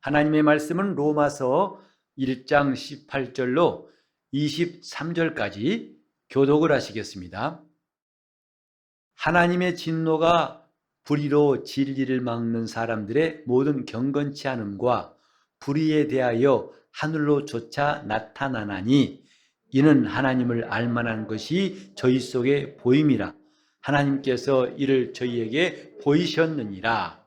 하나님의 말씀은 로마서 1장 18절로 23절까지 교독을 하시겠습니다. 하나님의 진노가 불의로 진리를 막는 사람들의 모든 경건치 않음과 불의에 대하여 하늘로 조차 나타나나니 이는 하나님을 알만한 것이 저희 속에 보임이라. 하나님께서 이를 저희에게 보이셨느니라.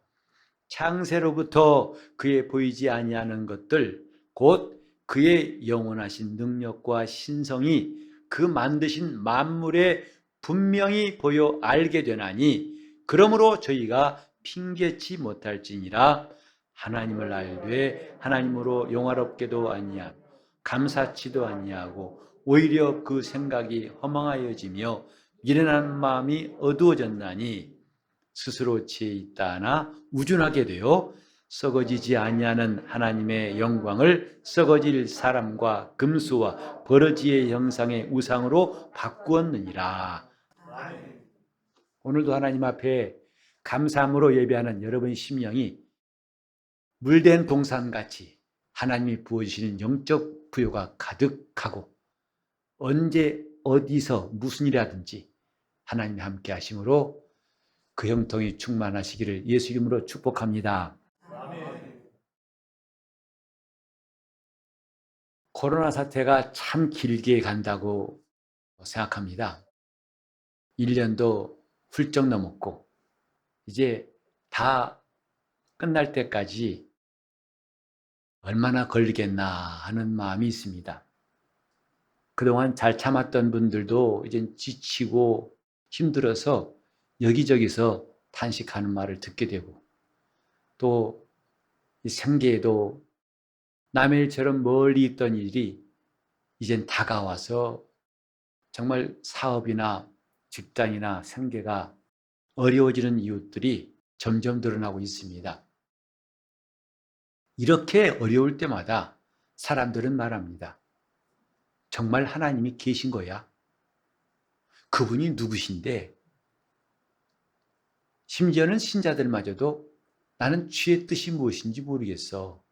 창세로부터 그의 보이지 아니하는 것들 곧 그의 영원하신 능력과 신성이 그 만드신 만물에 분명히 보여 알게 되나니 그러므로 저희가 핑계치 못할지니라. 하나님을 알되 하나님으로 영화롭게도 아니하고 감사치도 아니하고 오히려 그 생각이 허망하여지며 미련한 마음이 어두워졌나니 스스로 지혜 있다 하나 우준하게 되어 썩어지지 아니하는 하나님의 영광을 썩어질 사람과 금수와 버러지의 형상의 우상으로 바꾸었느니라. 오늘도 하나님 앞에 감사함으로 예배하는 여러분의 심령이 물된 동산같이 하나님이 부어주시는 영적 부요가 가득하고 언제 어디서 무슨 일이라든지 하나님이 함께 하심으로 그 형통이 충만하시기를 예수 이름으로 축복합니다. 아멘. 코로나 사태가 참 길게 간다고 생각합니다. 1년도 훌쩍 넘었고 이제 다 끝날 때까지 얼마나 걸리겠나 하는 마음이 있습니다. 그동안 잘 참았던 분들도 이제 지치고 힘들어서 여기저기서 탄식하는 말을 듣게 되고 또 이 생계에도 남의 일처럼 멀리 있던 일이 이젠 다가와서 정말 사업이나 직장이나 생계가 어려워지는 이유들이 점점 드러나고 있습니다. 이렇게 어려울 때마다 사람들은 말합니다. 정말 하나님이 계신 거야? 그분이 누구신데? 심지어는 신자들마저도 나는 주의 뜻이 무엇인지 모르겠어.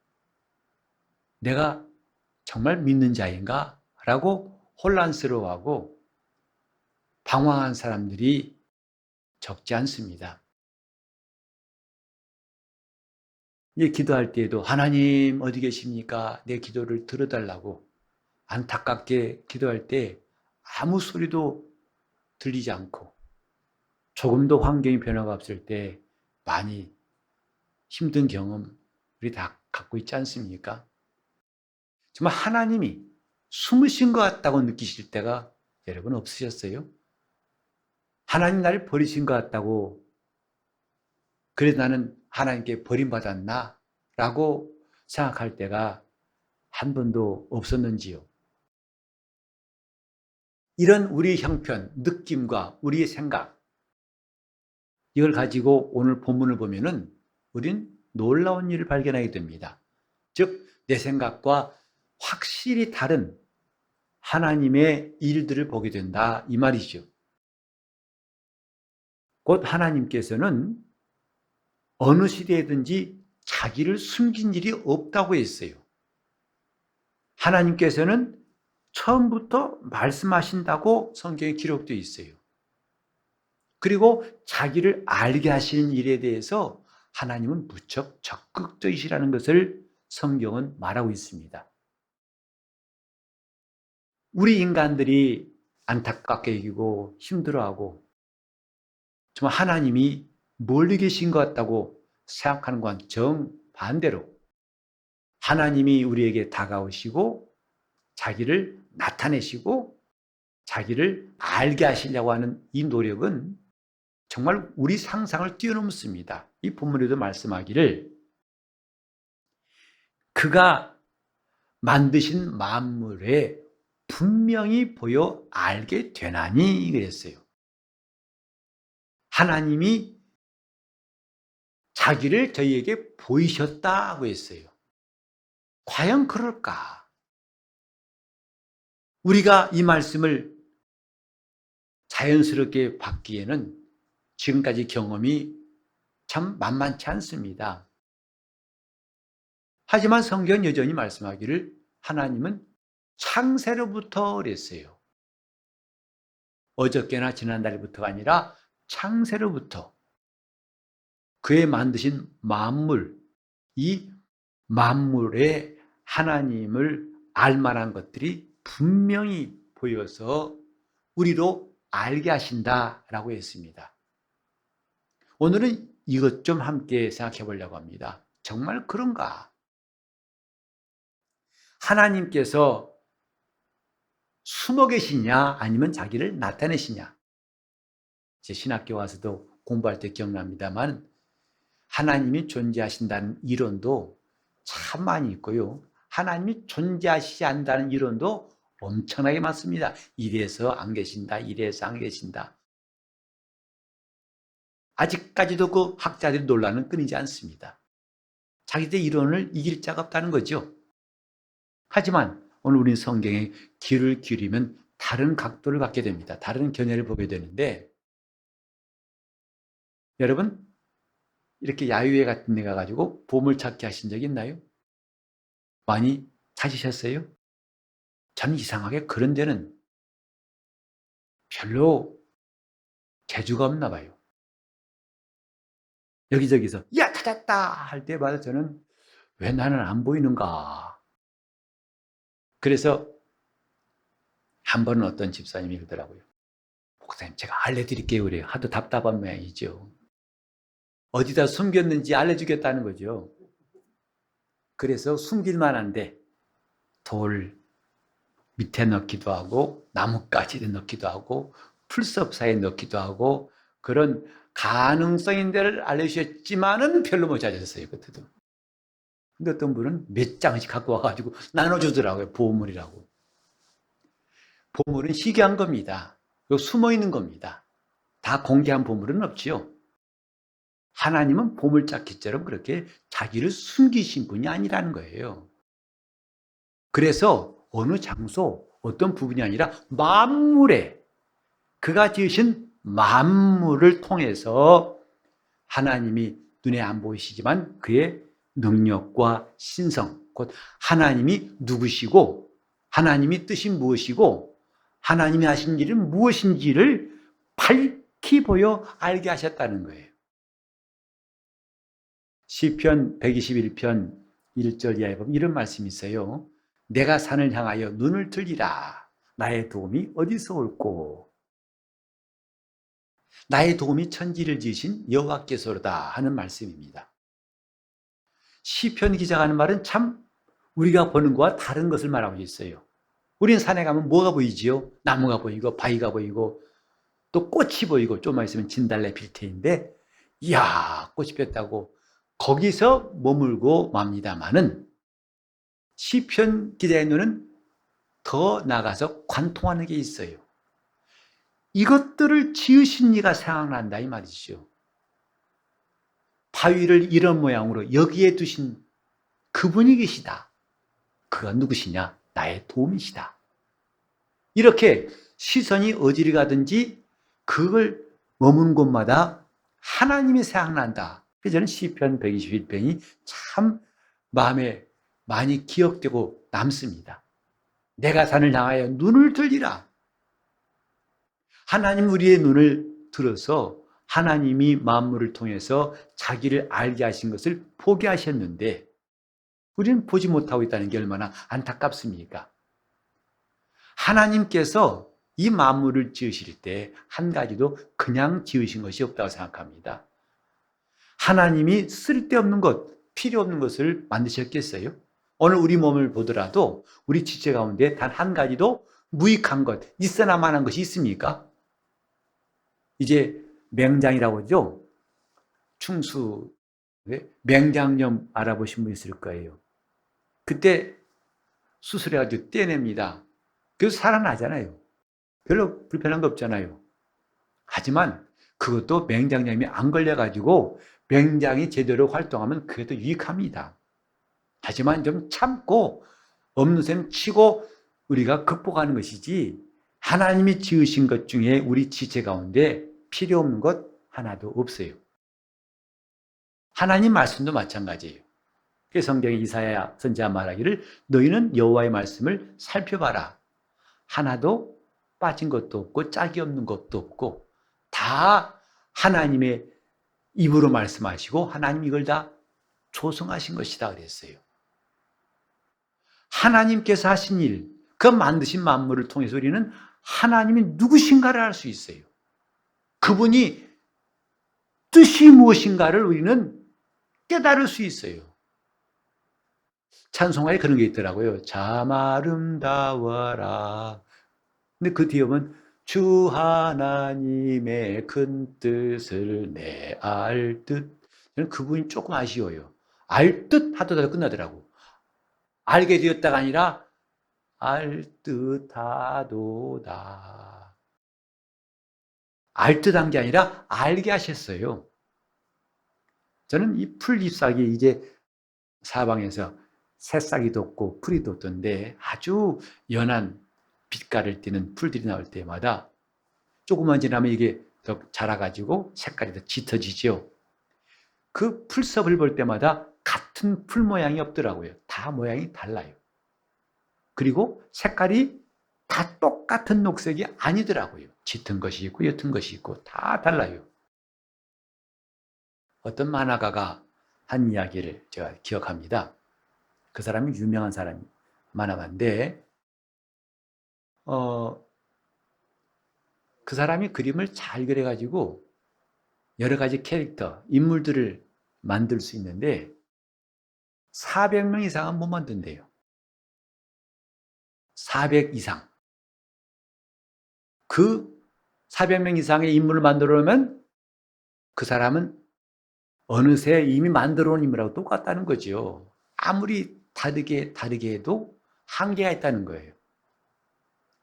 내가 정말 믿는 자인가? 라고 혼란스러워하고 방황한 사람들이 적지 않습니다. 이제 기도할 때에도 하나님 어디 계십니까? 내 기도를 들어달라고 안타깝게 기도할 때 아무 소리도 들리지 않고 조금도 환경의 변화가 없을 때 많이 힘든 경험 우리 다 갖고 있지 않습니까? 정말 하나님이 숨으신 것 같다고 느끼실 때가 여러분 없으셨어요? 하나님 나를 버리신 것 같다고 그래도 나는 하나님께 버림받았나? 라고 생각할 때가 한 번도 없었는지요? 이런 우리의 형편, 느낌과 우리의 생각 이걸 가지고 오늘 본문을 보면은 우린 놀라운 일을 발견하게 됩니다. 즉, 내 생각과 확실히 다른 하나님의 일들을 보게 된다 이 말이죠. 곧 하나님께서는 어느 시대에든지 자기를 숨긴 일이 없다고 했어요. 하나님께서는 처음부터 말씀하신다고 성경에 기록되어 있어요. 그리고 자기를 알게 하시는 일에 대해서 하나님은 무척 적극적이시라는 것을 성경은 말하고 있습니다. 우리 인간들이 안타깝게 여기고 힘들어하고 정말 하나님이 멀리 계신 것 같다고 생각하는 건 정반대로 하나님이 우리에게 다가오시고 자기를 나타내시고 자기를 알게 하시려고 하는 이 노력은 정말 우리 상상을 뛰어넘습니다. 이 본문에도 말씀하기를 그가 만드신 만물에 분명히 보여 알게 되나니 그랬어요. 하나님이 자기를 저희에게 보이셨다고 했어요. 과연 그럴까? 우리가 이 말씀을 자연스럽게 받기에는 지금까지 경험이 참 만만치 않습니다. 하지만 성경은 여전히 말씀하기를 하나님은 창세로부터 그랬어요. 어저께나 지난달부터가 아니라 창세로부터 그의 만드신 만물, 이 만물에 하나님을 알만한 것들이 분명히 보여서 우리로 알게 하신다라고 했습니다. 오늘은 이것 좀 함께 생각해 보려고 합니다. 정말 그런가? 하나님께서 숨어 계시냐 아니면 자기를 나타내시냐? 제 신학교 와서도 공부할 때 기억납니다만 하나님이 존재하신다는 이론도 참 많이 있고요. 하나님이 존재하시지 않는다는 이론도 엄청나게 많습니다. 이래서 안 계신다, 이래서 안 계신다. 아직까지도 그 학자들의 논란은 끊이지 않습니다. 자기들 이론을 이길 자가 없다는 거죠. 하지만 오늘 우리 성경에 귀를 기울이면 다른 각도를 갖게 됩니다. 다른 견해를 보게 되는데 여러분 이렇게 야유회 같은 데 가가지고 보물찾기 하신 적 있나요? 많이 찾으셨어요? 전 이상하게 그런 데는 별로 재주가 없나 봐요. 여기저기서 야 찾았다 할 때마다 저는 왜 나는 안 보이는가. 그래서 한 번은 어떤 집사님이 그러더라고요. 목사님 제가 알려드릴게요 그래요. 하도 답답한 모양이죠. 어디다 숨겼는지 알려주겠다는 거죠. 그래서 숨길 만한데 돌 밑에 넣기도 하고 나뭇가지에 넣기도 하고 풀숲 사이에 넣기도 하고 그런 가능성인 데를 알려주셨지만은 별로 못 찾았어요. 그때도. 근데 어떤 분은 몇 장씩 갖고 와가지고 나눠주더라고요. 보물이라고. 보물은 희귀한 겁니다. 숨어있는 겁니다. 다 공개한 보물은 없지요. 하나님은 보물찾기처럼 그렇게 자기를 숨기신 분이 아니라는 거예요. 그래서 어느 장소, 어떤 부분이 아니라 만물에 그가 지으신 만물을 통해서 하나님이 눈에 안 보이시지만 그의 능력과 신성, 곧 하나님이 누구시고 하나님이 뜻이 무엇이고 하나님이 하신 일은 무엇인지를 밝히 보여 알게 하셨다는 거예요. 시편 121편 1절 이하에 보면 이런 말씀이 있어요. 내가 산을 향하여 눈을 들리라. 나의 도움이 어디서 올꼬? 나의 도움이 천지를 지으신 여호와께서로다 하는 말씀입니다. 시편 기자가 하는 말은 참 우리가 보는 것과 다른 것을 말하고 있어요. 우리는 산에 가면 뭐가 보이지요? 나무가 보이고 바위가 보이고 또 꽃이 보이고 좀만 있으면 진달래 필 테인데 이야 꽃이 폈다고 거기서 머물고 맙니다마는 시편 기자의 눈은 더 나가서 관통하는 게 있어요. 이것들을 지으신 이가 생각난다 이 말이죠. 바위를 이런 모양으로 여기에 두신 그분이 계시다. 그가 누구시냐? 나의 도움이시다. 이렇게 시선이 어디를 가든지 그걸 머문 곳마다 하나님이 생각난다. 그래서 저는 시편 121편이 참 마음에 많이 기억되고 남습니다. 내가 산을 향하여 눈을 들리라. 하나님 우리의 눈을 들어서 하나님이 만물을 통해서 자기를 알게 하신 것을 보게 하셨는데 우리는 보지 못하고 있다는 게 얼마나 안타깝습니까? 하나님께서 이 만물을 지으실 때 한 가지도 그냥 지으신 것이 없다고 생각합니다. 하나님이 쓸데없는 것, 필요 없는 것을 만드셨겠어요? 오늘 우리 몸을 보더라도 우리 지체 가운데 단 한 가지도 무익한 것, 있어나 만한 것이 있습니까? 이제 맹장이라고 하죠. 충수, 맹장염 알아보신 분 있을 거예요. 그때 수술해가지고 떼냅니다. 그래서 살아나잖아요. 별로 불편한 거 없잖아요. 하지만 그것도 맹장염이 안 걸려가지고 맹장이 제대로 활동하면 그게 더 유익합니다. 하지만 좀 참고 없는 셈 치고 우리가 극복하는 것이지 하나님이 지으신 것 중에 우리 지체 가운데 필요 없는 것 하나도 없어요. 하나님 말씀도 마찬가지예요. 그 성경에 이사야 선지자 말하기를 너희는 여호와의 말씀을 살펴봐라. 하나도 빠진 것도 없고 짝이 없는 것도 없고 다 하나님의 입으로 말씀하시고 하나님 이걸 다 조성하신 것이다 그랬어요. 하나님께서 하신 일, 그 만드신 만물을 통해서 우리는 하나님이 누구신가를 알 수 있어요. 그분이 뜻이 무엇인가를 우리는 깨달을 수 있어요. 찬송가에 그런 게 있더라고요. 참 아름다워라. 근데 그 뒤에 보면 주 하나님의 큰 뜻을 내 알 듯. 저는 그분이 조금 아쉬워요. 알 듯 하더라도 끝나더라고. 알게 되었다가 아니라 알 듯하도다. 알 듯한 게 아니라 알게 하셨어요. 저는 이 풀 잎사귀 이제 사방에서 새싹이 돋고 풀이 돋던데 아주 연한 빛깔을 띠는 풀들이 나올 때마다 조금만 지나면 이게 더 자라가지고 색깔이 더 짙어지죠. 그 풀섭을 볼 때마다 같은 풀 모양이 없더라고요. 다 모양이 달라요. 그리고 색깔이 다 똑같은 녹색이 아니더라고요. 짙은 것이 있고 옅은 것이 있고 다 달라요. 어떤 만화가가 한 이야기를 제가 기억합니다. 그 사람이 유명한 사람이 만화가인데 그 사람이 그림을 잘 그려가지고 여러 가지 캐릭터, 인물들을 만들 수 있는데 400명 이상은 못 만든대요. 400 이상. 그 400명 이상의 인물을 만들어 놓으면 그 사람은 어느새 이미 만들어 놓은 인물하고 똑같다는 거죠. 아무리 다르게 해도 한계가 있다는 거예요.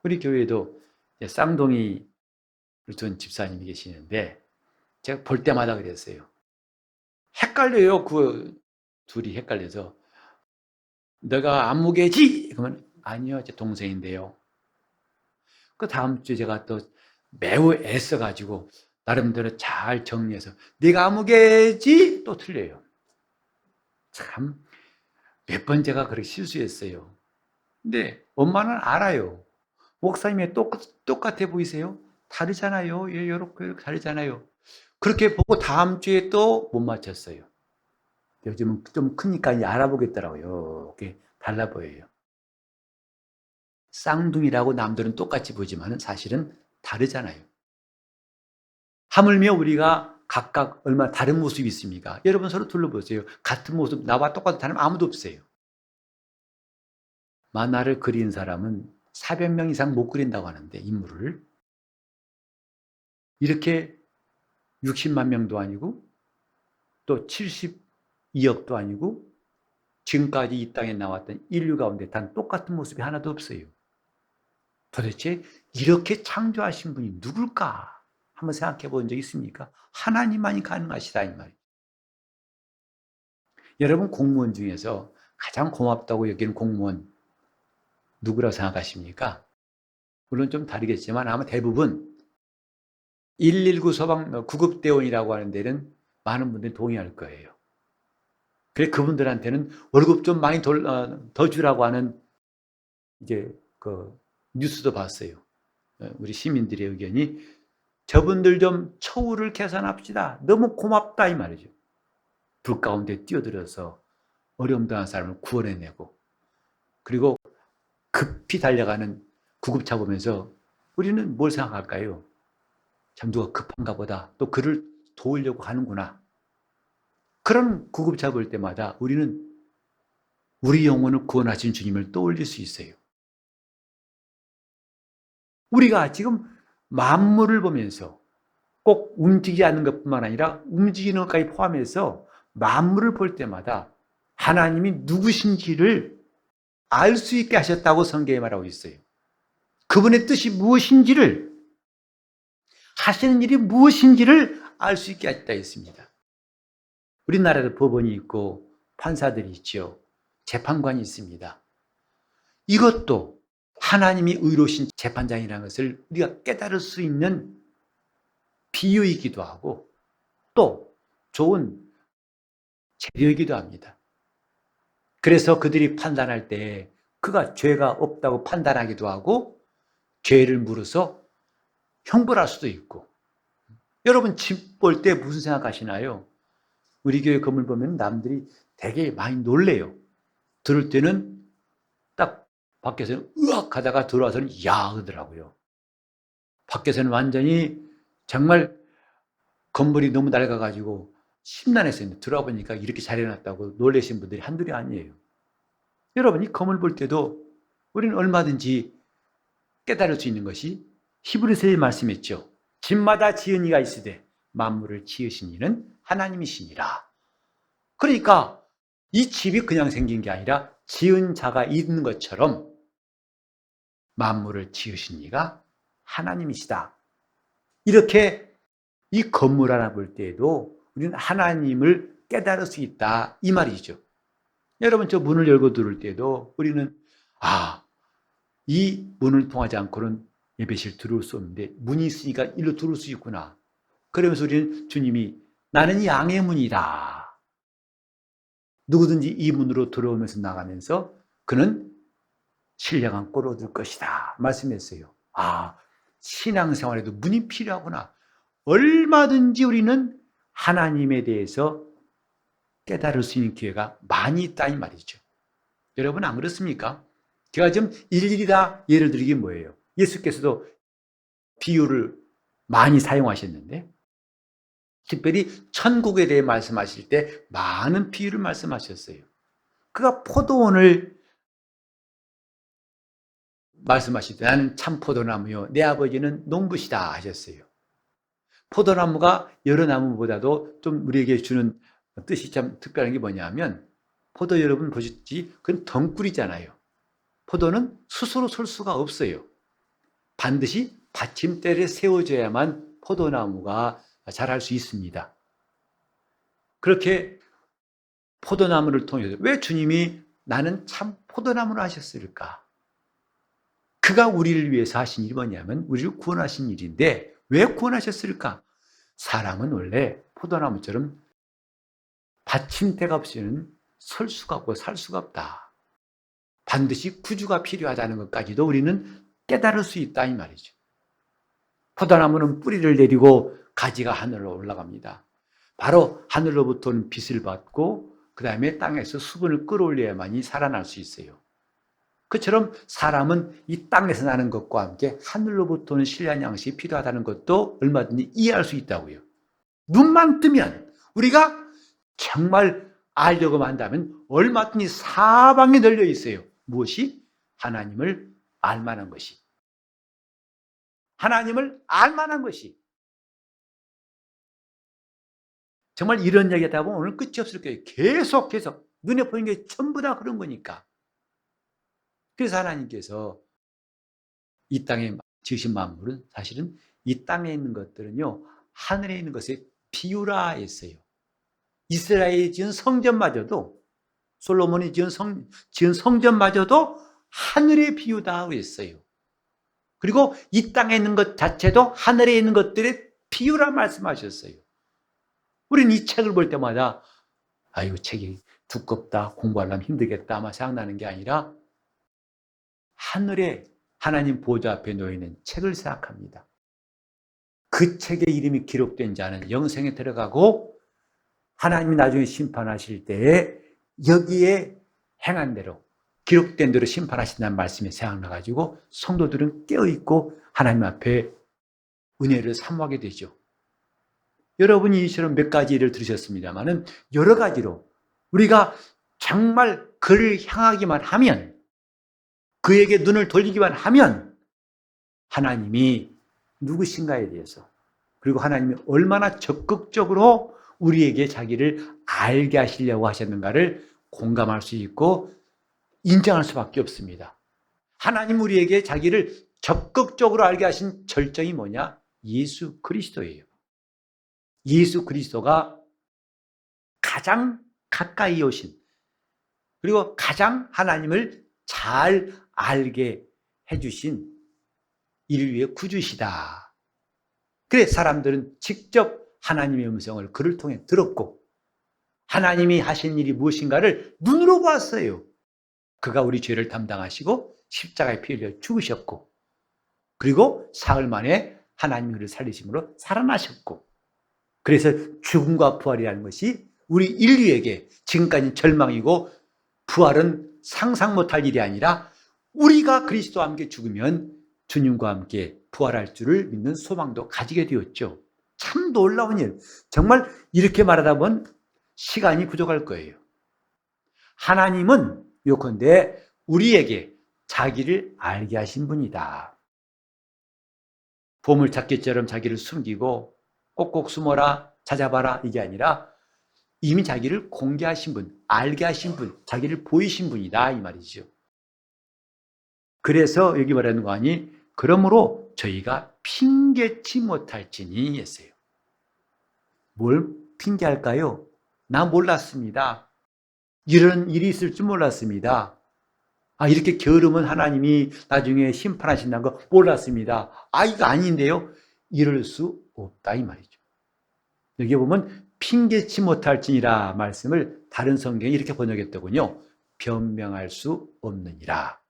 우리 교회에도 쌍둥이를 둔 집사님이 계시는데 제가 볼 때마다 그랬어요. 헷갈려요. 그 둘이 헷갈려서 너가 안무개지? 그러면 아니요. 제 동생인데요. 그 다음 주에 제가 또 매우 애써가지고 나름대로 잘 정리해서 네가 안무개지? 또 틀려요. 참 몇 번 제가 그렇게 실수했어요. 근데 엄마는 알아요. 목사님이 똑같아 보이세요? 다르잖아요. 예, 이렇게 다르잖아요. 그렇게 보고 다음 주에 또 못 맞췄어요. 요즘은 좀 크니까 이제 알아보겠더라고요. 이렇게 달라 보여요. 쌍둥이라고 남들은 똑같이 보지만 사실은 다르잖아요. 하물며 우리가 각각 얼마나 다른 모습이 있습니까? 여러분 서로 둘러보세요. 같은 모습, 나와 똑같은 사람 아무도 없어요. 만화를 그린 사람은 400명 이상 못 그린다고 하는데 인물을 이렇게 60만 명도 아니고 또 72억도 아니고 지금까지 이 땅에 나왔던 인류 가운데 단 똑같은 모습이 하나도 없어요. 도대체 이렇게 창조하신 분이 누굴까? 한번 생각해 본 적 있습니까? 하나님만이 가능하시다 이 말이에요. 여러분 공무원 중에서 가장 고맙다고 여기는 공무원 누구라고 생각하십니까? 물론 좀 다르겠지만 아마 대부분 119 소방 구급대원이라고 하는 데는 많은 분들이 동의할 거예요. 그래 그분들한테는 월급 좀 많이 더 주라고 하는 이제 그 뉴스도 봤어요. 우리 시민들의 의견이 저분들 좀 처우를 개선합시다. 너무 고맙다 이 말이죠. 불 가운데 뛰어들어서 어려움 당한 사람을 구원해내고 그리고 급히 달려가는 구급차 보면서 우리는 뭘 생각할까요? 참 누가 급한가 보다. 또 그를 도우려고 하는구나. 그런 구급차 볼 때마다 우리는 우리 영혼을 구원하신 주님을 떠올릴 수 있어요. 우리가 지금 만물을 보면서 꼭 움직이지 않는 것뿐만 아니라 움직이는 것까지 포함해서 만물을 볼 때마다 하나님이 누구신지를 알 수 있게 하셨다고 성경에 말하고 있어요. 그분의 뜻이 무엇인지를 하시는 일이 무엇인지를 알 수 있게 하셨다 했습니다. 우리나라도 법원이 있고 판사들이 있죠. 재판관이 있습니다. 이것도 하나님이 의로우신 재판장이라는 것을 우리가 깨달을 수 있는 비유이기도 하고 또 좋은 재료이기도 합니다. 그래서 그들이 판단할 때 그가 죄가 없다고 판단하기도 하고 죄를 물어서 형벌할 수도 있고. 여러분 집 볼 때 무슨 생각하시나요? 우리 교회 건물 보면 남들이 되게 많이 놀래요. 들을 때는 딱 밖에서는 으악 하다가 들어와서는 야 하더라고요. 밖에서는 완전히 정말 건물이 너무 낡아가지고 심란했어요. 들어와 보니까 이렇게 잘 해놨다고 놀라신 분들이 한둘이 아니에요. 여러분 이 건물 볼 때도 우리는 얼마든지 깨달을 수 있는 것이 히브리서에 말씀했죠. 집마다 지은 이가 있으되 만물을 지으신 이는 하나님이시니라. 그러니까 이 집이 그냥 생긴 게 아니라 지은 자가 있는 것처럼 만물을 지으신 이가 하나님이시다. 이렇게 이 건물 하나 볼 때에도 우리는 하나님을 깨달을 수 있다 이 말이죠. 여러분 저 문을 열고 들어올 때도 우리는 이 문을 통하지 않고는 예배실 들어올 수 없는데 문이 있으니까 일로 들어올 수 있구나. 그러면서 우리는 주님이 나는 양의 문이다. 누구든지 이 문으로 들어오면서 나가면서 그는 신령한 꼴을 얻을 것이다 말씀했어요. 신앙생활에도 문이 필요하구나. 얼마든지 우리는 하나님에 대해서 깨달을 수 있는 기회가 많이 있다 이 말이죠. 여러분 안 그렇습니까? 제가 좀 일일이 다 예를 들기 뭐예요? 예수께서도 비유를 많이 사용하셨는데 특별히 천국에 대해 말씀하실 때 많은 비유를 말씀하셨어요. 그가 포도원을 말씀하실 때 나는 참 포도나무요 내 아버지는 농부시다 하셨어요. 포도나무가 여러 나무보다도 좀 우리에게 주는 뜻이 참 특별한 게 뭐냐면 포도 여러분 보셨지? 그건 덩굴이잖아요. 포도는 스스로 설 수가 없어요. 반드시 받침대를 세워줘야만 포도나무가 자랄 수 있습니다. 그렇게 포도나무를 통해서 왜 주님이 나는 참 포도나무를 하셨을까? 그가 우리를 위해서 하신 일이 뭐냐면 우리를 구원하신 일인데 왜 구원하셨을까? 사람은 원래 포도나무처럼 받침대가 없이는 설 수가 없고 살 수가 없다. 반드시 구주가 필요하다는 것까지도 우리는 깨달을 수 있다 이 말이죠. 포도나무는 뿌리를 내리고 가지가 하늘로 올라갑니다. 바로 하늘로부터 온 빛을 받고 그 다음에 땅에서 수분을 끌어올려야만이 살아날 수 있어요. 그처럼 사람은 이 땅에서 나는 것과 함께 하늘로부터 오는 신뢰한 양식이 필요하다는 것도 얼마든지 이해할 수 있다고요. 눈만 뜨면 우리가 정말 알려고 한다면 얼마든지 사방에 널려 있어요. 무엇이? 하나님을 알만한 것이. 하나님을 알만한 것이. 정말 이런 얘기 하다 보면 오늘 끝이 없을 거예요. 계속해서 눈에 보이는 게 전부 다 그런 거니까. 그래서 하나님께서 이 땅에 지으신 만물은 사실은 이 땅에 있는 것들은요 하늘에 있는 것에 비유라 했어요. 이스라엘이 지은 성전마저도 솔로몬이 지은 성전마저도 하늘의 비유다 했어요. 그리고 이 땅에 있는 것 자체도 하늘에 있는 것들의 비유라 말씀하셨어요. 우리는 이 책을 볼 때마다 아이고 책이 두껍다 공부하려면 힘들겠다 아마 생각나는 게 아니라 하늘에 하나님 보좌 앞에 놓여있는 책을 생각합니다. 그 책의 이름이 기록된 자는 영생에 들어가고 하나님이 나중에 심판하실 때에 여기에 행한 대로 기록된 대로 심판하신다는 말씀이 생각나가지고 성도들은 깨어있고 하나님 앞에 은혜를 사모하게 되죠. 여러분이 이처럼 몇 가지 예를 들으셨습니다만 여러 가지로 우리가 정말 그를 향하기만 하면 그에게 눈을 돌리기만 하면 하나님이 누구신가에 대해서 그리고 하나님이 얼마나 적극적으로 우리에게 자기를 알게 하시려고 하셨는가를 공감할 수 있고 인정할 수밖에 없습니다. 하나님 우리에게 자기를 적극적으로 알게 하신 절정이 뭐냐? 예수 그리스도예요. 예수 그리스도가 가장 가까이 오신 그리고 가장 하나님을 잘 알게 해주신 이를 위해 구주시다. 그래 사람들은 직접 하나님의 음성을 그를 통해 들었고 하나님이 하신 일이 무엇인가를 눈으로 보았어요. 그가 우리 죄를 담당하시고 십자가에 피 흘려 죽으셨고, 그리고 사흘 만에 하나님이 그를 살리심으로 살아나셨고, 그래서 죽음과 부활이라는 것이 우리 인류에게 지금까지 절망이고 부활은 상상 못할 일이 아니라 우리가 그리스도와 함께 죽으면 주님과 함께 부활할 줄을 믿는 소망도 가지게 되었죠. 참 놀라운 일. 정말 이렇게 말하다 보면 시간이 부족할 거예요. 하나님은 요컨대 우리에게 자기를 알게 하신 분이다. 보물찾기처럼 자기를 숨기고 꼭꼭 숨어라, 찾아봐라 이게 아니라 이미 자기를 공개하신 분, 알게 하신 분, 자기를 보이신 분이다 이 말이죠. 그래서 여기 말하는 거 아니, 그러므로 저희가 핑계치 못할지니 했어요. 뭘 핑계할까요? 나 몰랐습니다. 이런 일이 있을 줄 몰랐습니다. 이렇게 게으르면 하나님이 나중에 심판하신다는 거 몰랐습니다. 이거 아닌데요? 이럴 수 없다 이 말이죠. 여기 보면 핑계치 못할지니라 말씀을 다른 성경이 이렇게 번역했더군요. 변명할 수 없느니라.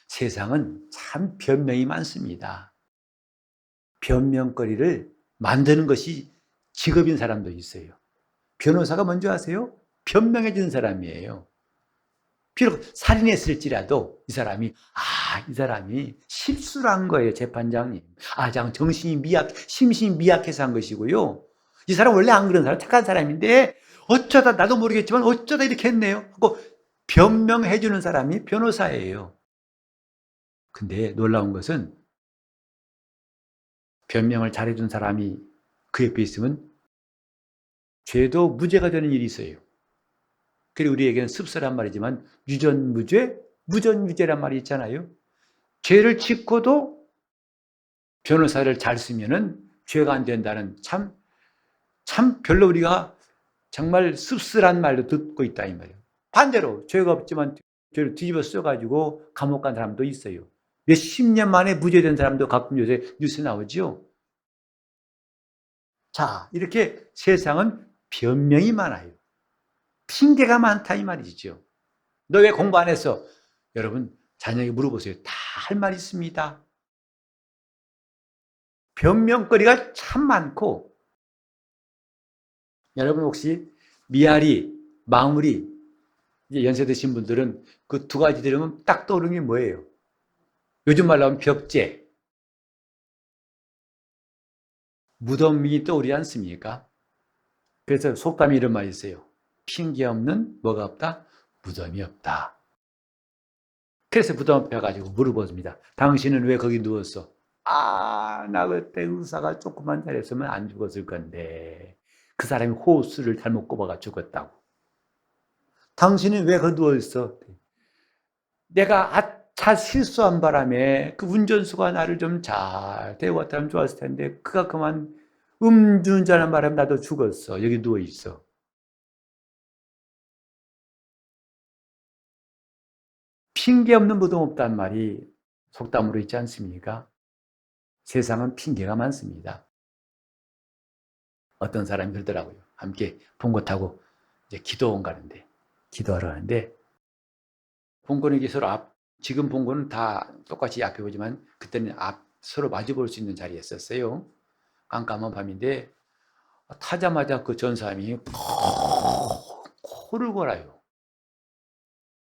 세상은 참 변명이 많습니다. 변명거리를 만드는 것이 직업인 사람도 있어요. 변호사가 뭔지 아세요? 변명해 주는 사람이에요. 비록 살인했을지라도 이 사람이 실수를 한 거예요, 재판장님. 정신이 심신이 미약해서 한 것이고요. 이 사람 원래 안 그런 사람, 착한 사람인데 어쩌다 나도 모르겠지만 어쩌다 이렇게 했네요 하고 변명해 주는 사람이 변호사예요. 근데 놀라운 것은 변명을 잘해준 사람이 그 옆에 있으면 죄도 무죄가 되는 일이 있어요. 그리고 우리에게는 씁쓸한 말이지만 유전무죄, 무전유죄란 말이 있잖아요. 죄를 짓고도 변호사를 잘 쓰면은 죄가 안 된다는 참 별로 우리가 정말 씁쓸한 말도 듣고 있다 이 말이에요. 반대로 죄가 없지만 죄를 뒤집어 써가지고 감옥 간 사람도 있어요. 몇십 년 만에 무죄된 사람도 가끔 요새 뉴스에 나오죠. 자, 이렇게 세상은 변명이 많아요. 핑계가 많다 이 말이죠. 너 왜 공부 안 했어? 여러분 자녀에게 물어보세요. 다 할 말 있습니다. 변명거리가 참 많고, 여러분 혹시 미아리, 망우리 이제 연세 드신 분들은 그 두 가지 들으면 딱 떠오르는 게 뭐예요? 요즘 말로 하면 벽제, 무덤이 떠오르지 않습니까? 그래서 속담이 이런 말이 있어요. 핑계 없는 뭐가 없다? 무덤이 없다. 그래서 무덤 앞에 가지고 물어봅니다. 당신은 왜 거기 누웠어? 나 그때 의사가 조금만 잘했으면 안 죽었을 건데 그 사람이 호수를 잘못 꼽아가 죽었다고. 당신은 왜 거기 누워있어? 내가 실수한 바람에 그 운전수가 나를 좀 잘 데려왔다면 좋았을 텐데 그가 그만 음주운전한 바람에 나도 죽었어. 여기 누워있어. 핑계 없는 무덤 없단 말이 속담으로 있지 않습니까? 세상은 핑계가 많습니다. 어떤 사람이 그러더라고요. 함께 봉고 타고 이제 기도원 가는데, 기도하러 가는데, 봉고는 서로 지금 봉고는 다 똑같이 앞에 보지만, 그때는 서로 마주볼 수 있는 자리였었어요. 깜깜한 밤인데, 타자마자 그 전사님이 코를 골아요.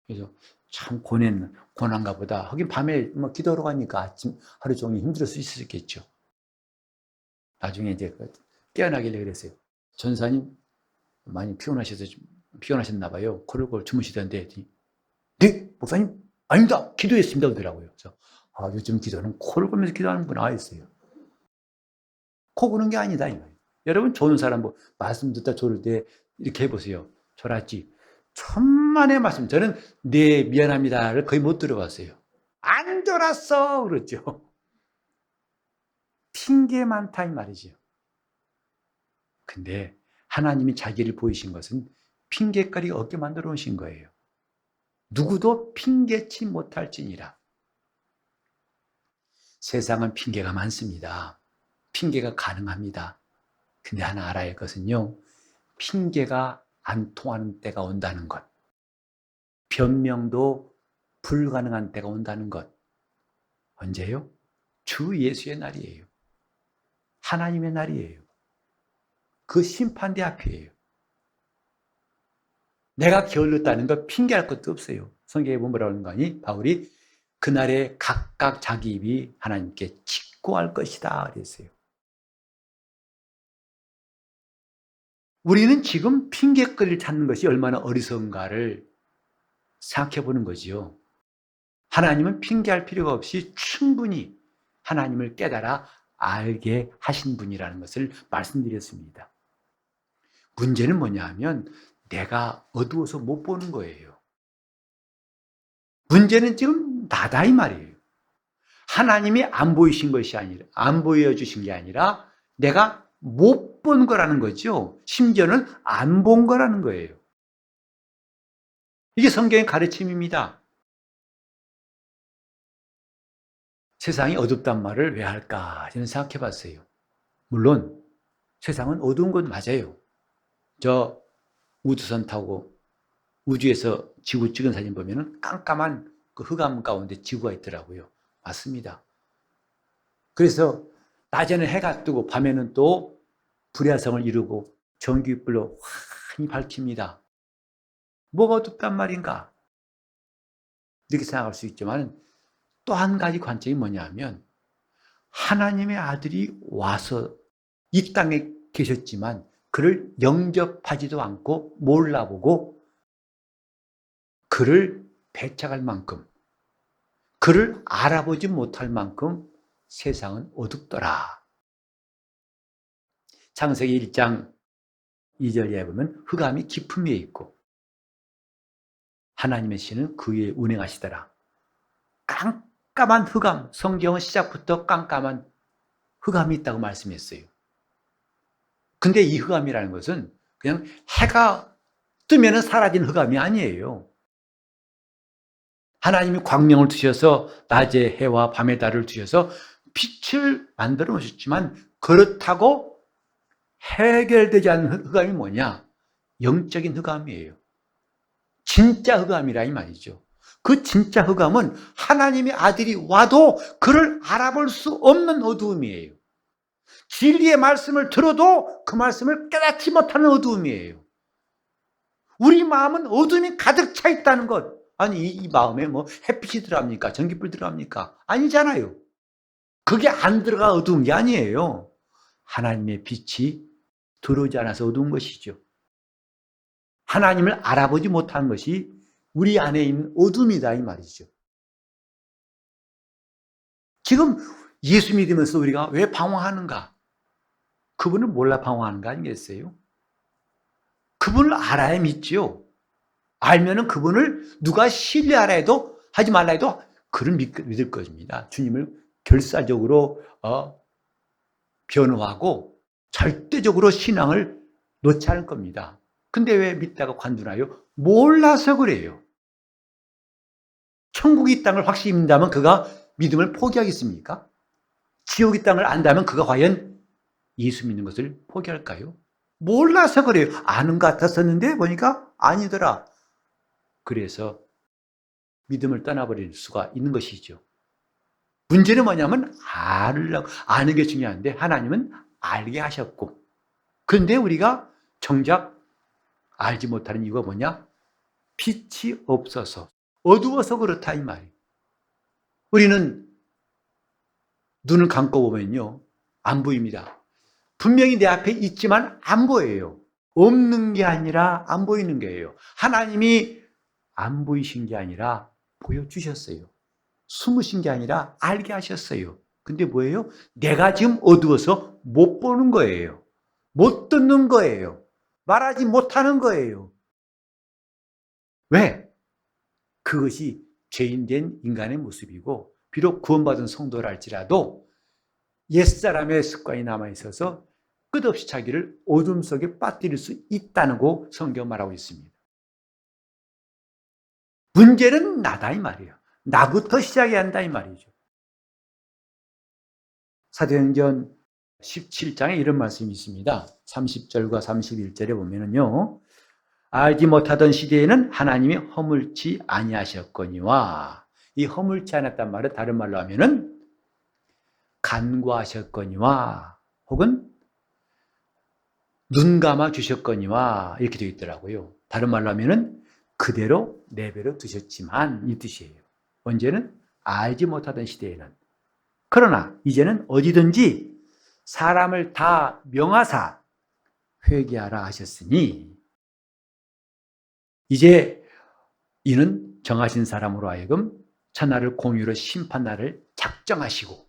그래서 참 고난가 보다. 하긴 밤에 기도하러 가니까 아침 하루 종일 힘들 수 있었겠죠. 나중에 이제 깨어나길래 그랬어요. 전사님 많이 피곤하셨나 봐요. 코를 골 주무시던데, 네, 목사님 아닙니다. 기도했습니다 그러더라고요. 그래서 요즘 기도는 코를 골면서 기도하는구나 했어요. 코 고는 게 아니다 이 말이에요. 여러분 좋은 사람 말씀 듣다 졸을 때 이렇게 해보세요. 졸았지. 천만의 말씀. 저는 네 미안합니다를 거의 못 들어봤어요. 안 졸았어 그렇죠. 핑계 많다 이 말이죠. 근데 하나님이 자기를 보이신 것은 핑계거리가 없게 만들어 오신 거예요. 누구도 핑계치 못할지니라. 세상은 핑계가 많습니다. 핑계가 가능합니다. 근데 하나 알아야 할 것은요, 핑계가 안 통하는 때가 온다는 것. 변명도 불가능한 때가 온다는 것. 언제요? 주 예수의 날이에요. 하나님의 날이에요. 그 심판대 앞이에요. 내가 게을렀다는 거 핑계할 것도 없어요. 성경에 보면 뭐라고 하는 거니? 바울이 그날에 각각 자기 입이 하나님께 직고할 것이다 그랬어요. 우리는 지금 핑계거리를 찾는 것이 얼마나 어리석은가를 생각해 보는 거지요. 하나님은 핑계할 필요가 없이 충분히 하나님을 깨달아 알게 하신 분이라는 것을 말씀드렸습니다. 문제는 뭐냐 하면 내가 어두워서 못 보는 거예요. 문제는 지금 나다 이 말이에요. 하나님이 안 보이신 것이 아니라, 안 보여주신 게 아니라 내가 못 본 거라는 거죠. 심지어는 안 본 거라는 거예요. 이게 성경의 가르침입니다. 세상이 어둡단 말을 왜 할까 저는 생각해 봤어요. 물론 세상은 어두운 건 맞아요. 저 우주선 타고 우주에서 지구 찍은 사진 보면은 깜깜한 그 흑암 가운데 지구가 있더라고요. 맞습니다. 그래서 낮에는 해가 뜨고 밤에는 또 불야성을 이루고 전기불로 환히 밝힙니다. 뭐가 어둡단 말인가? 이렇게 생각할 수 있지만 또 한 가지 관점이 뭐냐면 하나님의 아들이 와서 이 땅에 계셨지만 그를 영접하지도 않고 몰라보고 그를 배척할 만큼 그를 알아보지 못할 만큼 세상은 어둡더라. 창세기 1장 2절에 보면 흑암이 깊음 위에 있고 하나님의 신은 그 위에 운행하시더라. 깜깜한 흑암, 성경은 시작부터 깜깜한 흑암이 있다고 말씀했어요. 근데 이 흑암이라는 것은 그냥 해가 뜨면 사라진 흑암이 아니에요. 하나님이 광명을 두셔서 낮에 해와 밤에 달을 두셔서 빛을 만들어 놓으셨지만 그렇다고 해결되지 않는 흑암이 뭐냐? 영적인 흑암이에요. 진짜 흑암이라 이 말이죠. 그 진짜 흑암은 하나님의 아들이 와도 그를 알아볼 수 없는 어두움이에요. 진리의 말씀을 들어도 그 말씀을 깨닫지 못하는 어두움이에요. 우리 마음은 어둠이 가득 차 있다는 것. 아니 이 마음에 뭐 햇빛이 들어갑니까? 전기불 들어갑니까? 아니잖아요. 그게 안 들어가 어두운 게 아니에요. 하나님의 빛이 들어오지 않아서 어두운 것이죠. 하나님을 알아보지 못한 것이 우리 안에 있는 어둠이다 이 말이죠. 지금 예수 믿으면서 우리가 왜 방황하는가? 그분을 몰라 방황하는 거 아니겠어요? 그분을 알아야 믿지요. 알면은 그분을 누가 신뢰하라 해도 하지 말라 해도 그를 믿을 것입니다. 주님을 결사적으로 변호하고 절대적으로 신앙을 놓지 않을 겁니다. 근데 왜 믿다가 관둔하여? 몰라서 그래요. 천국이 땅을 확실히 믿는다면 그가 믿음을 포기하겠습니까? 지옥이 땅을 안다면 그가 과연 예수 믿는 것을 포기할까요? 몰라서 그래요. 아는 것 같았었는데 보니까 아니더라. 그래서 믿음을 떠나버릴 수가 있는 것이죠. 문제는 뭐냐면 아는 게 중요한데 하나님은 알게 하셨고 그런데 우리가 정작 알지 못하는 이유가 뭐냐? 빛이 없어서 어두워서 그렇다 이 말이에요. 우리는 눈을 감고 보면요 안 보입니다. 분명히 내 앞에 있지만 안 보여요. 없는 게 아니라 안 보이는 거예요. 하나님이 안 보이신 게 아니라 보여주셨어요. 숨으신 게 아니라 알게 하셨어요. 근데 뭐예요? 내가 지금 어두워서 못 보는 거예요. 못 듣는 거예요. 말하지 못하는 거예요. 왜? 그것이 죄인된 인간의 모습이고 비록 구원받은 성도랄지라도 옛사람의 습관이 남아있어서 끝없이 자기를 어둠 속에 빠뜨릴 수 있다고 성경 말하고 있습니다. 문제는 나다 이 말이에요. 나부터 시작해야 한다 이 말이죠. 사도행전 17장에 이런 말씀이 있습니다. 30절과 31절에 보면은요. 알지 못하던 시대에는 하나님이 허물치 아니하셨거니와, 이 허물치 않았단 말은 다른 말로 하면은 간구하셨거니와, 혹은 눈 감아 주셨거니와, 이렇게 되어 있더라고요. 다른 말로 하면은 그대로 내버려 두셨지만, 이 뜻이에요. 언제는? 알지 못하던 시대에는. 그러나 이제는 어디든지 사람을 다 명하사 회개하라 하셨으니, 이제 이는 정하신 사람으로 하여금 천하를 공의로 심판날을 작정하시고,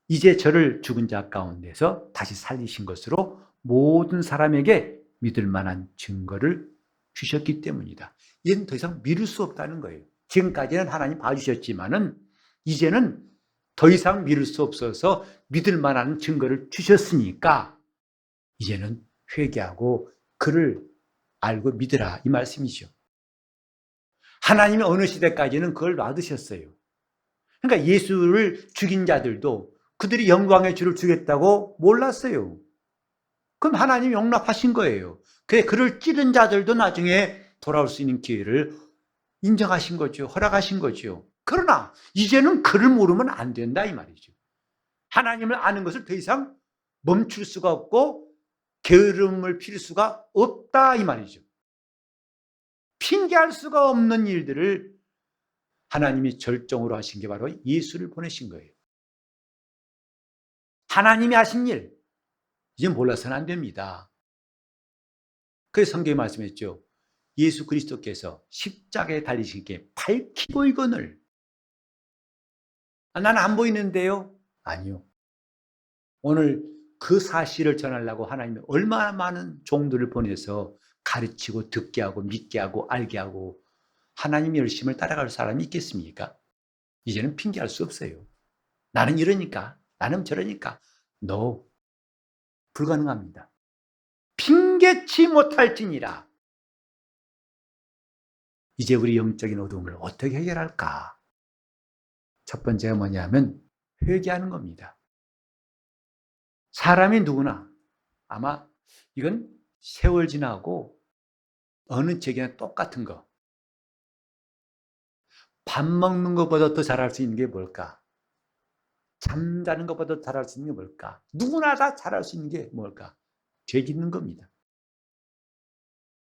이제 저를 죽은 자 가운데서 다시 살리신 것으로 모든 사람에게 믿을 만한 증거를 주셨기 때문이다. 이제는 더 이상 미룰 수 없다는 거예요. 지금까지는 하나님 봐주셨지만은 이제는 더 이상 미룰 수 없어서 믿을 만한 증거를 주셨으니까 이제는 회개하고 그를 알고 믿으라, 이 말씀이죠. 하나님이 어느 시대까지는 그걸 놔두셨어요. 그러니까 예수를 죽인 자들도 그들이 영광의 주를 주겠다고 몰랐어요. 그럼 하나님이 용납하신 거예요. 그를 찌른 자들도 나중에 돌아올 수 있는 기회를 인정하신 거죠. 허락하신 거죠. 그러나 이제는 그를 모르면 안 된다, 이 말이죠. 하나님을 아는 것을 더 이상 멈출 수가 없고 게으름을 필 수가 없다, 이 말이죠. 핑계할 수가 없는 일들을 하나님이 절정으로 하신 게 바로 예수를 보내신 거예요. 하나님이 하신 일, 이제 몰라서는 안 됩니다. 그래서 성경에 말씀했죠. 예수 그리스도께서 십자가에 달리신 게 밝히 보이거늘. 나는 안 보이는데요? 아니요. 오늘 그 사실을 전하려고 하나님이 얼마나 많은 종들을 보내서 가르치고 듣게 하고 믿게 하고 알게 하고, 하나님의 열심을 따라갈 사람이 있겠습니까? 이제는 핑계할 수 없어요. 나는 이러니까, 나는 저러니까. No, 불가능합니다. 핑계치 못할지니라. 이제 우리 영적인 어두움을 어떻게 해결할까? 첫 번째가 뭐냐면 회개하는 겁니다. 사람이 누구나 아마 이건 세월 지나고 어느 지역이나 똑같은 거. 밥 먹는 것보다 더 잘할 수 있는 게 뭘까? 잠자는 것보다 더 잘할 수 있는 게 뭘까? 누구나 다 잘할 수 있는 게 뭘까? 죄 짓는 겁니다.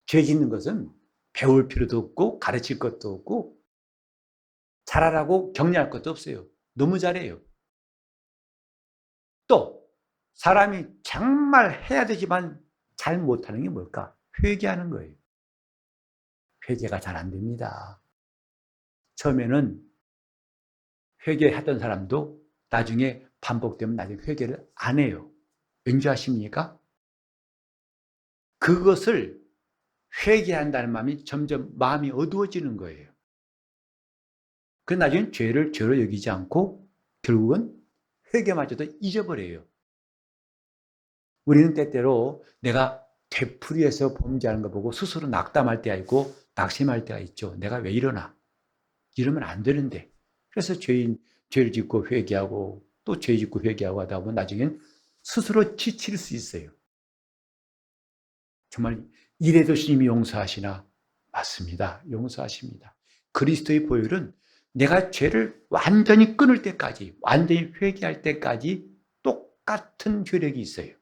죄 짓는 것은 배울 필요도 없고 가르칠 것도 없고 잘하라고 격려할 것도 없어요. 너무 잘해요. 또 사람이 정말 해야 되지만 잘 못하는 게 뭘까? 회개하는 거예요. 회개가 잘 안 됩니다. 처음에는 회개하던 사람도 나중에 반복되면 나중에 회개를 안 해요. 왠지 아십니까? 그것을 회개한다는 마음이 점점 마음이 어두워지는 거예요. 그 나중에 죄를 죄로 여기지 않고 결국은 회개마저도 잊어버려요. 우리는 때때로 내가 되풀이해서 범죄하는 거 보고 스스로 낙담할 때가 있고 낙심할 때가 있죠. 내가 왜 이러나? 이러면 안 되는데. 그래서 죄를 짓고 회개하고 또 죄 짓고 회개하고 하다 보면 나중엔 스스로 지칠 수 있어요. 정말 이래도 주님이 용서하시나? 맞습니다. 용서하십니다. 그리스도의 보혈은 내가 죄를 완전히 끊을 때까지, 완전히 회개할 때까지 똑같은 효력이 있어요.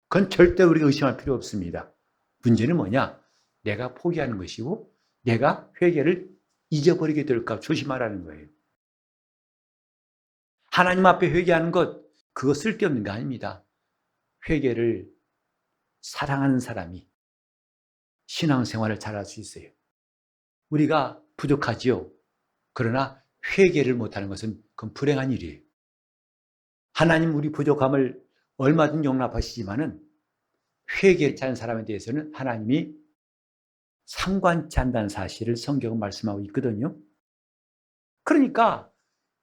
그건 절대 우리가 의심할 필요 없습니다. 문제는 뭐냐? 내가 포기하는 것이고 내가 회개를 잊어버리게 될까 조심하라는 거예요. 하나님 앞에 회개하는 것, 그거 쓸데없는 거 아닙니다. 회개를 사랑하는 사람이 신앙생활을 잘할 수 있어요. 우리가 부족하지요. 그러나 회개를 못하는 것은 그건 불행한 일이에요. 하나님 우리 부족함을 얼마든 용납하시지만은 회개치 않은 사람에 대해서는 하나님이 상관치 않다는 사실을 성경은 말씀하고 있거든요. 그러니까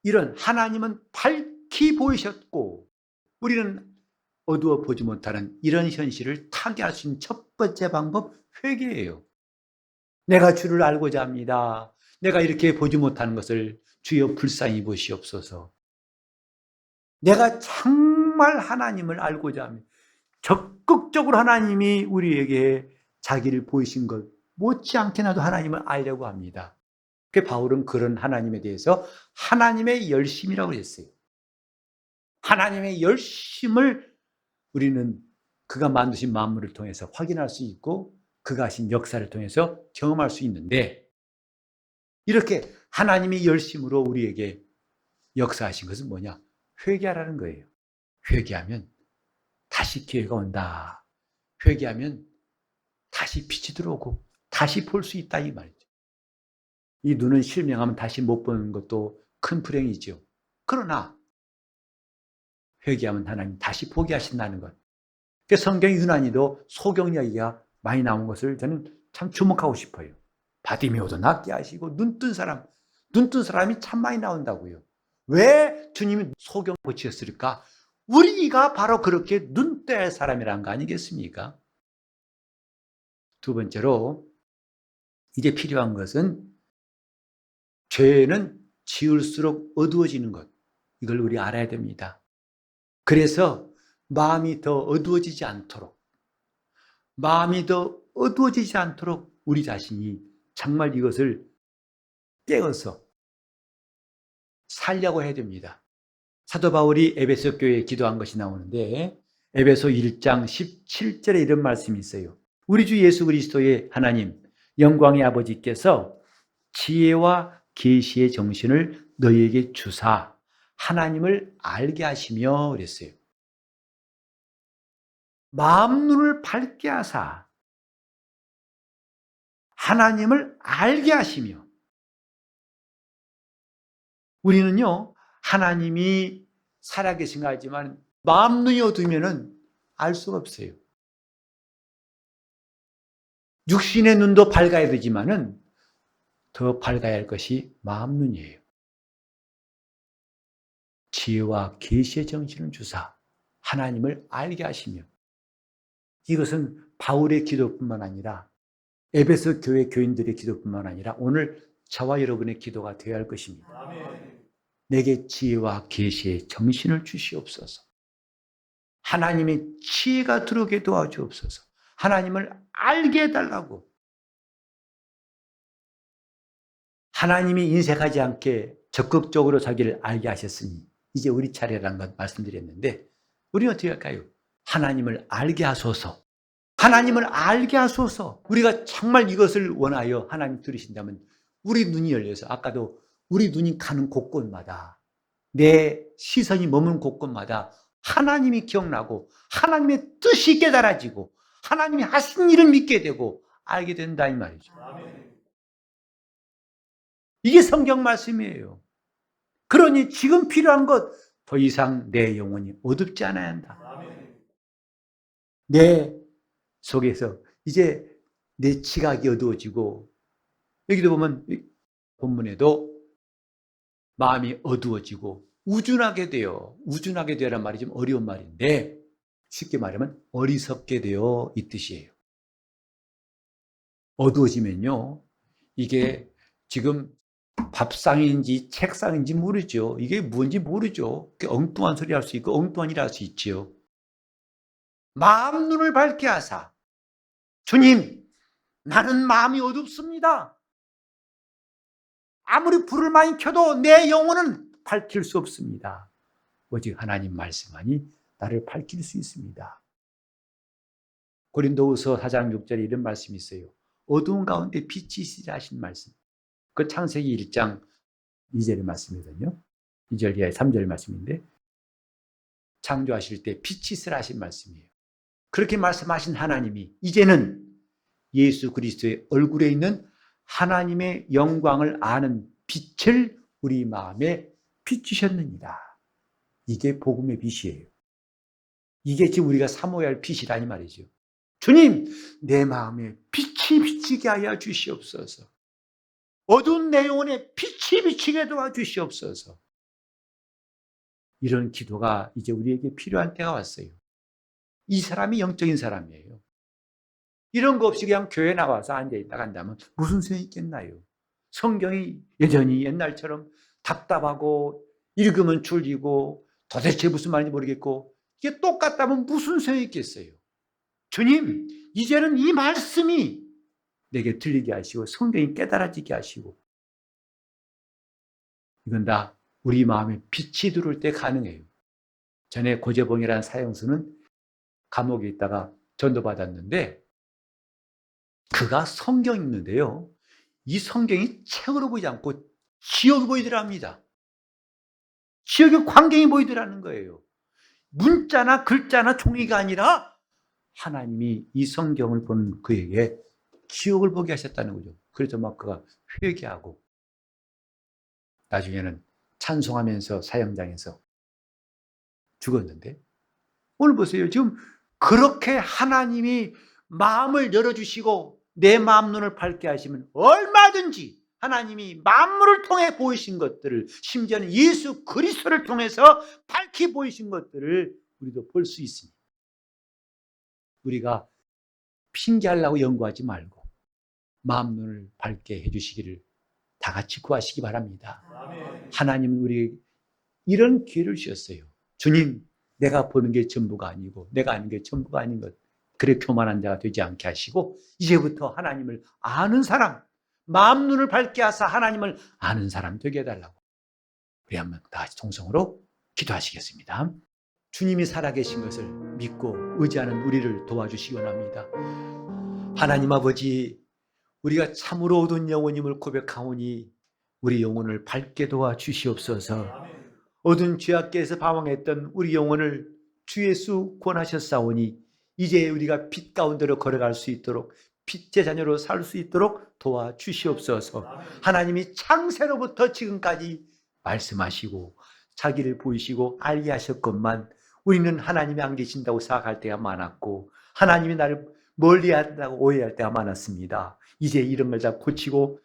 이런 하나님은 밝히 보이셨고 우리는 어두워 보지 못하는 이런 현실을 타개할 수 있는 첫 번째 방법, 회개예요. 내가 주를 알고자 합니다. 내가 이렇게 보지 못하는 것을 주여 불쌍히 보시옵소서. 내가 정말 하나님을 알고자 하면 적극적으로 하나님이 우리에게 자기를 보이신 것 못지않게나도 하나님을 알려고 합니다. 그 바울은 그런 하나님에 대해서 하나님의 열심이라고 했어요. 하나님의 열심을 우리는 그가 만드신 만물을 통해서 확인할 수 있고 그가 하신 역사를 통해서 경험할 수 있는데, 이렇게 하나님이 열심으로 우리에게 역사하신 것은 뭐냐? 회개하라는 거예요. 회개하면 다시 기회가 온다. 회개하면 다시 빛이 들어오고 다시 볼 수 있다, 이 말이죠. 이 눈은 실명하면 다시 못 보는 것도 큰 불행이죠. 그러나 회개하면 하나님 다시 보게 하신다는 것. 성경 유난히도 소경 이야기가 많이 나온 것을 저는 참 주목하고 싶어요. 바디메오도 낫게 하시고 눈뜬 사람이 참 많이 나온다고요. 왜 주님이 소경 고치셨을까? 우리가 바로 그렇게 눈뜰 사람이란 거 아니겠습니까? 두 번째로 이제 필요한 것은 죄는 지을수록 어두워지는 것. 이걸 우리 알아야 됩니다. 그래서 마음이 더 어두워지지 않도록 우리 자신이 정말 이것을 깨어서 살려고 해야 됩니다. 사도 바울이 에베소 교회에 기도한 것이 나오는데 에베소 1장 17절에 이런 말씀이 있어요. 우리 주 예수 그리스도의 하나님 영광의 아버지께서 지혜와 계시의 정신을 너희에게 주사 하나님을 알게 하시며 그랬어요. 마음 눈을 밝게 하사 하나님을 알게 하시며, 우리는요 하나님이 살아계신가 하지만 마음 눈이 어두우면 알 수가 없어요. 육신의 눈도 밝아야 되지만은 더 밝아야 할 것이 마음 눈이에요. 지혜와 계시의 정신을 주사 하나님을 알게 하시며, 이것은 바울의 기도뿐만 아니라 에베소 교회 교인들의 기도뿐만 아니라 오늘 저와 여러분의 기도가 되어야 할 것입니다. 아멘. 내게 지혜와 계시의 정신을 주시옵소서. 하나님의 지혜가 들어오게 도와주옵소서. 하나님을 알게 해달라고. 하나님이 인색하지 않게 적극적으로 자기를 알게 하셨으니 이제 우리 차례라는 것 말씀드렸는데, 우리는 어떻게 할까요? 하나님을 알게 하소서. 하나님을 알게 하소서. 우리가 정말 이것을 원하여 하나님 들으신다면 우리 눈이 열려서, 아까도 우리 눈이 가는 곳곳마다, 내 시선이 머무는 곳곳마다 하나님이 기억나고 하나님의 뜻이 깨달아지고 하나님이 하신 일을 믿게 되고 알게 된다, 이 말이죠. 이게 성경 말씀이에요. 그러니 지금 필요한 것, 더 이상 내 영혼이 어둡지 않아야 한다. 내 속에서 이제 내 지각이 어두워지고, 여기도 보면 본문에도 마음이 어두워지고 우준하게 돼요. 우준하게 되라는 말이 좀 어려운 말인데 쉽게 말하면 어리석게 되어 이 뜻이에요. 어두워지면요, 이게 지금 밥상인지 책상인지 모르죠. 이게 뭔지 모르죠. 엉뚱한 소리 할 수 있고 엉뚱한 일 할 수 있지요. 마음 눈을 밝게 하사, 주님, 나는 마음이 어둡습니다. 아무리 불을 많이 켜도 내 영혼은 밝힐 수 없습니다. 오직 하나님 말씀만이 나를 밝힐 수 있습니다. 고린도후서 4장 6절에 이런 말씀이 있어요. 어두운 가운데 빛이 있으라 하신 말씀. 그 창세기 1장 2절의 말씀이거든요. 2절 이하의 3절 말씀인데, 창조하실 때 빛이 있으라 하신 말씀이에요. 그렇게 말씀하신 하나님이 이제는 예수 그리스도의 얼굴에 있는 하나님의 영광을 아는 빛을 우리 마음에 비추셨느니라. 이게 복음의 빛이에요. 이게 지금 우리가 사모해야 할 빛이라니 말이죠. 주님, 내 마음에 빛이 비치게 하여 주시옵소서. 어두운 내 영혼에 빛이 비치게 도와주시옵소서. 이런 기도가 이제 우리에게 필요한 때가 왔어요. 이 사람이 영적인 사람이에요. 이런 거 없이 그냥 교회 나와서 앉아있다가 한다면 무슨 소용이 있겠나요? 성경이 여전히 옛날처럼 답답하고 읽으면 줄이고 도대체 무슨 말인지 모르겠고 이게 똑같다면 무슨 소용이 있겠어요? 주님, 이제는 이 말씀이 내게 들리게 하시고 성경이 깨달아지게 하시고, 이건 다 우리 마음에 빛이 들어올 때 가능해요. 전에 고재봉이라는 사형수는 감옥에 있다가 전도받았는데 그가 성경 읽는데요, 이 성경이 책으로 보이지 않고 지역이 보이더랍니다. 지역의 광경이 보이더라는 거예요. 문자나 글자나 종이가 아니라 하나님이 이 성경을 본 그에게 기억을 보게 하셨다는 거죠. 그래서 막 그가 회개하고 나중에는 찬송하면서 사형장에서 죽었는데, 오늘 보세요. 지금 그렇게 하나님이 마음을 열어주시고 내 마음 눈을 밝게 하시면 얼마든지 하나님이 만물을 통해 보이신 것들을, 심지어는 예수 그리스도를 통해서 밝히 보이신 것들을 우리도 볼 수 있습니다. 우리가 핑계하려고 연구하지 말고 마음 눈을 밝게 해주시기를 다 같이 구하시기 바랍니다. 아멘. 하나님은 우리에게 이런 기회를 주셨어요. 주님, 내가 보는 게 전부가 아니고 내가 아는 게 전부가 아닌 것, 그래 교만한 자가 되지 않게 하시고 이제부터 하나님을 아는 사람, 마음 눈을 밝게 하사 하나님을 아는 사람 되게 해달라고 우리 한번 다 같이 통성으로 기도하시겠습니다. 주님이 살아계신 것을 믿고 의지하는 우리를 도와주시기 원합니다. 하나님 아버지, 우리가 참으로 얻은 영혼임을 고백하오니 우리 영혼을 밝게 도와주시옵소서. 얻은 죄악계에서 방황했던 우리 영혼을 주 예수 구원하셨사오니 이제 우리가 빛 가운데로 걸어갈 수 있도록, 빛의 자녀로 살 수 있도록 도와주시옵소서. 하나님이 창세로부터 지금까지 말씀하시고 자기를 보이시고 알게 하셨건만 우리는 하나님이 안 계신다고 생각할 때가 많았고 하나님이 나를 멀리한다고 오해할 때가 많았습니다. 이제 이런 걸 다 고치고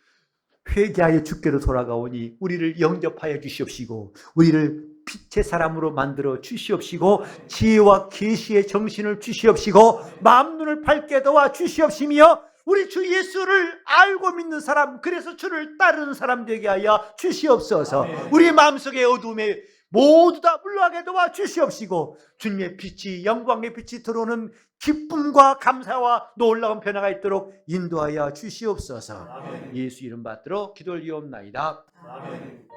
회개하여 주께로 돌아가오니 우리를 영접하여 주시옵시고 우리를 빛의 사람으로 만들어 주시옵시고 지혜와 계시의 정신을 주시옵시고 마음 눈을 밝게 도와 주시옵시며 우리 주 예수를 알고 믿는 사람, 그래서 주를 따르는 사람 되게 하여 주시옵소서. 아멘. 우리 마음속의 어둠에 모두 다 물러가게 도와 주시옵시고 주님의 빛이, 영광의 빛이 들어오는 기쁨과 감사와 놀라운 변화가 있도록 인도하여 주시옵소서. 아멘. 예수 이름 받들어 기도 올리옵나이다. 아멘.